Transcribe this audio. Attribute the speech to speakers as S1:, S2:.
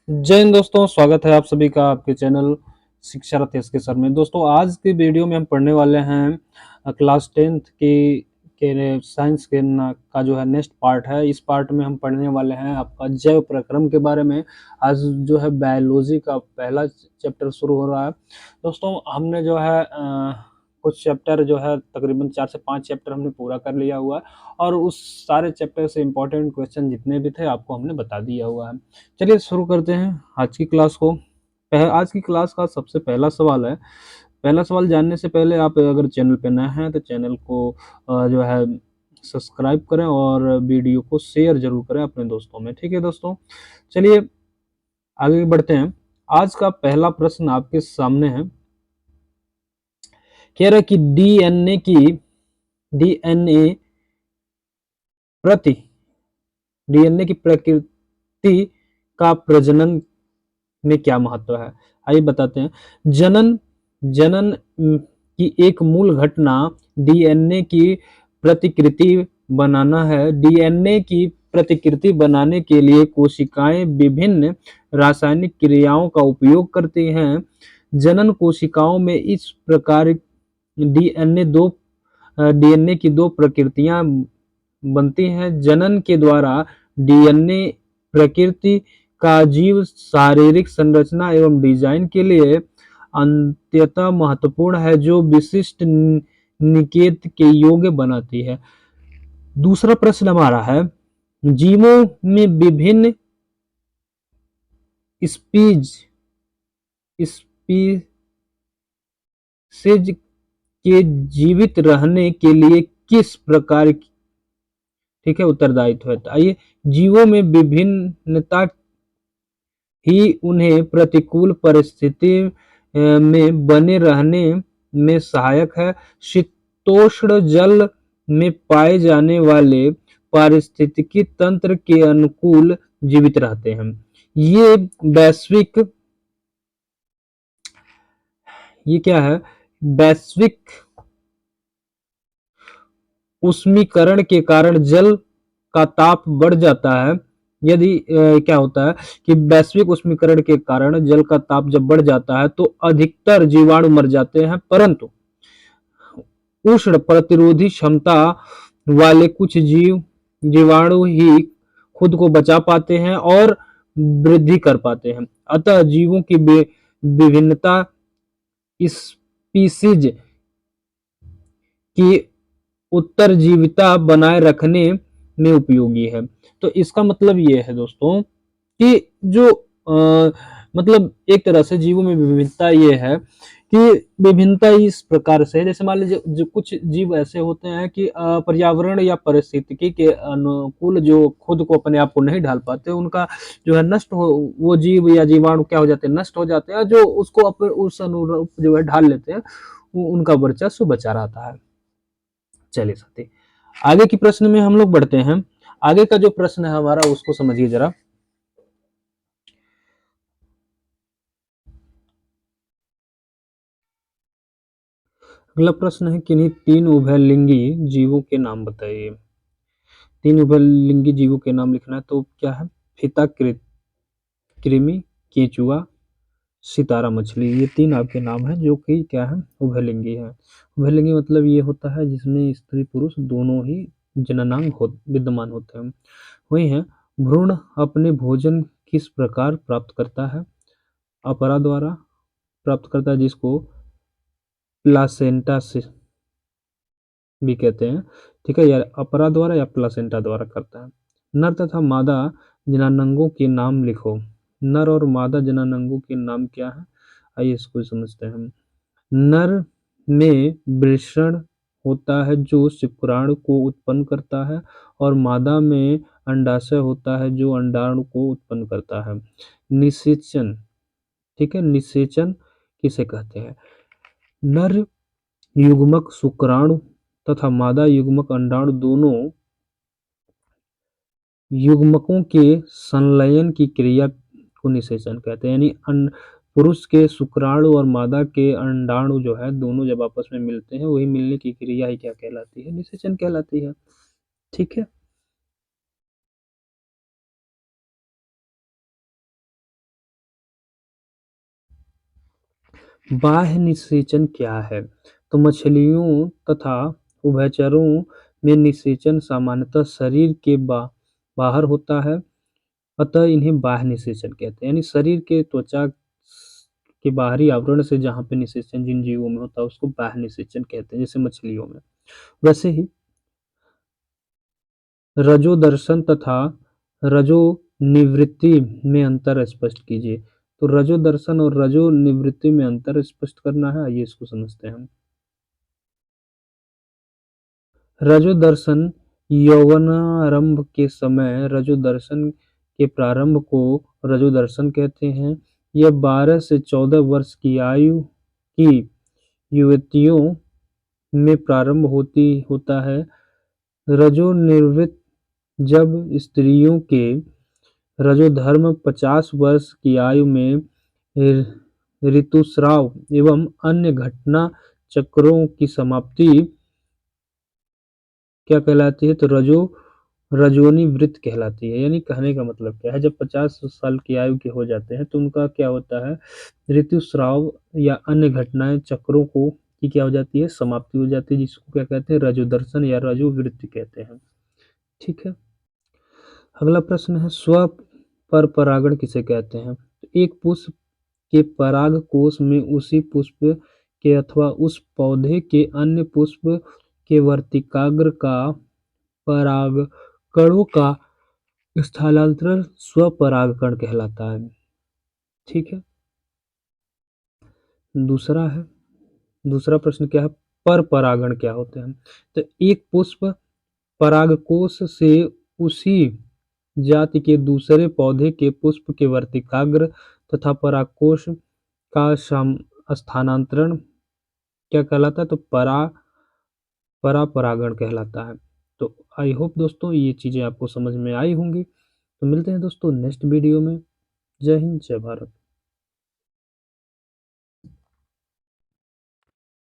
S1: जय हिंद दोस्तों, स्वागत है आप सभी का आपके चैनल शिक्षा रथ एस के सर में। दोस्तों आज की वीडियो में हम पढ़ने वाले हैं क्लास 10th की के साइंस का जो है नेक्स्ट पार्ट है। इस पार्ट में हम पढ़ने वाले हैं आपका जैव प्रक्रम के बारे में। आज जो है बायोलॉजी का पहला चैप्टर शुरू हो रहा है। दोस्तों हमने जो है कुछ चैप्टर जो है तकरीबन 4 से 5 चैप्टर हमने पूरा कर लिया हुआ है और उस सारे चैप्टर से इम्पोर्टेंट क्वेश्चन जितने भी थे आपको हमने बता दिया हुआ है। चलिए शुरू करते हैं आज की क्लास को। आज की क्लास का सबसे पहला सवाल है। पहला सवाल जानने से पहले आप अगर चैनल पे नए हैं तो चैनल को जो है सब्सक्राइब करें और वीडियो को शेयर जरूर करें अपने दोस्तों में। ठीक है दोस्तों, चलिए आगे बढ़ते हैं। आज का पहला प्रश्न आपके सामने है। कह रहा है कि डीएनए प्रति डीएनए की प्रकृति का प्रजनन में क्या महत्व है, आइए बताते हैं। जनन जनन की एक मूल घटना डीएनए की प्रतिकृति बनाना है। डीएनए की प्रतिकृति बनाने के लिए कोशिकाएं विभिन्न रासायनिक क्रियाओं का उपयोग करती हैं। जनन कोशिकाओं में इस प्रकार डीएनए की दो प्रकृतियां बनती हैं। जनन के द्वारा डीएनए प्रकृति का जीव शारीरिक संरचना एवं डिजाइन के लिए अत्यंत महत्वपूर्ण है, जो विशिष्ट निकेत के योग्य बनाती है। दूसरा प्रश्न हमारा है, जीवों में विभिन्न स्पीज स्पीसीज के जीवित रहने के लिए किस प्रकार ठीक है उत्तरदायित्व है। आइए, जीवों में विभिन्नता ही उन्हें प्रतिकूल परिस्थिति में बने रहने में सहायक है। शीतोष्ण जल में पाए जाने वाले पारिस्थितिकी तंत्र के अनुकूल जीवित रहते हैं। ये वैश्विक ये क्या है वैश्विक उष्मीकरण के कारण जल का ताप बढ़ जाता है। यदि क्या होता है कि वैश्विक उष्मीकरण के कारण जल का ताप जब बढ़ जाता है तो अधिकतर जीवाणु मर जाते हैं, परंतु उष्ण प्रतिरोधी क्षमता वाले कुछ जीवाणु ही खुद को बचा पाते हैं और वृद्धि कर पाते हैं। अतः जीवों की विभिन्नता स्पीसीज की उत्तरजीविता बनाए रखने में उपयोगी है। तो इसका मतलब ये है दोस्तों कि जो मतलब एक तरह से जीवों में विविधता ये है कि विभिन्नता इस प्रकार से, जैसे मान लीजिए जो कुछ जीव ऐसे होते हैं कि पर्यावरण या परिस्थितिकी के अनुकूल जो खुद को अपने आप को नहीं ढाल पाते, उनका जो है नष्ट हो, वो जीव या जीवाणु क्या हो जाते हैं, नष्ट हो जाते हैं। जो उसको अपने उस अनुरूप जो है ढाल लेते हैं, वो उनका वर्चस्व बचा रहता है। चलिए साथी, आगे की प्रश्न में हम लोग बढ़ते हैं। आगे का जो प्रश्न है हमारा उसको समझिए जरा। अगला प्रश्न है, किन्हीं तीन उभयलिंगी जीवों के नाम बताइए। तीन उभयलिंगी जीवों के नाम लिखना है, तो क्या है, फीता कृमि, केंचुआ, सितारा मछली। ये तीन आपके नाम हैं जो कि क्या है, उभयलिंगी है। उभयलिंगी मतलब ये होता है जिसमें स्त्री पुरुष दोनों ही जननांग विद्यमान होते हैं। वही है, भ्रूण अपने भोजन किस प्रकार प्राप्त करता है, अपरा द्वारा प्राप्त करता है, जिसको प्लासेंटा से भी कहते हैं। ठीक है, या अपरा द्वारा या प्लासेंटा द्वारा करता है। नर तथा मादा जननांगों के नाम लिखो। नर और मादा जननांगों के नाम क्या है, आइए इसको समझते हैं। नर में वृषण होता है जो शुक्राणु को उत्पन्न करता है, और मादा में अंडाशय होता है जो अंडाणु को उत्पन्न करता है। निषेचन, ठीक है, निषेचन किसे कहते हैं। नर युग्मक शुक्राणु तथा मादा युग्मक अंडाणु दोनों युग्मकों के संलयन की क्रिया को निषेचन कहते हैं। यानी पुरुष के शुक्राणु और मादा के अंडाणु जो है दोनों जब आपस में मिलते हैं, वही मिलने की क्रिया ही क्या कहलाती है, निषेचन कहलाती है। ठीक है। बाह्य निषेचन क्या है? तो मछलियों तथा उभयचरों में निषेचन सामान्यतः शरीर के बाहर होता है, अतः इन्हें बाह्य निषेचन कहते हैं। यानी शरीर के त्वचा के बाहरी आवरण से जहाँ पे निषेचन जिन जीवों में होता है उसको बाह्य निषेचन कहते हैं, जैसे मछलियों में। वैसे ही रजोदर्शन तथा रजोनिवृत्ति में अंतर स्पष्ट कीजिए। तो रजोदर्शन और रजोनिवृत्ति में अंतर स्पष्ट करना है, आइए इसको समझते हैं हम। रजोदर्शन यौवनारंभ के समय रजोदर्शन के प्रारंभ को रजोदर्शन कहते हैं। यह 12 से 14 वर्ष की आयु की युवतियों में प्रारंभ होता है। रजोनिवृत्त जब स्त्रियों के रजोधर्म 50 वर्ष की आयु में ऋतुस्राव एवं अन्य घटना चक्रों की समाप्ति क्या कहलाती है? तो रजोनिवृत्त कहलाती है। यानी कहने का मतलब क्या है, जब 50 साल की आयु के हो जाते हैं तो उनका क्या होता है, ऋतुस्राव या अन्य घटनाएं चक्रों को की क्या हो जाती है, समाप्ति हो जाती है, जिसको क्या कहते हैं, रजोदर्शन या रजोवृत्ति कहते हैं। ठीक है। अगला प्रश्न है, स्व पर परागण किसे कहते हैं? तो एक पुष्प के पराग कोश में उसी पुष्प के अथवा उस पौधे के अन्य पुष्प के वर्तिकाग्र का परागकणों का स्थानांतरण स्वपरागकण कहलाता है। ठीक है। दूसरा प्रश्न क्या है, पर परागण क्या होते हैं? तो एक पुष्प परागकोश से उसी जाति के दूसरे पौधे के पुष्प के वर्तिकाग्र तथा परागकोश का स्थानांतरण क्या कहलाता है? तो परापरागण कहलाता है। तो आई होप दोस्तों ये चीज़ें आपको समझ में आई होंगी। तो मिलते हैं दोस्तों नेक्स्ट वीडियो में। जय हिंद, जय भारत।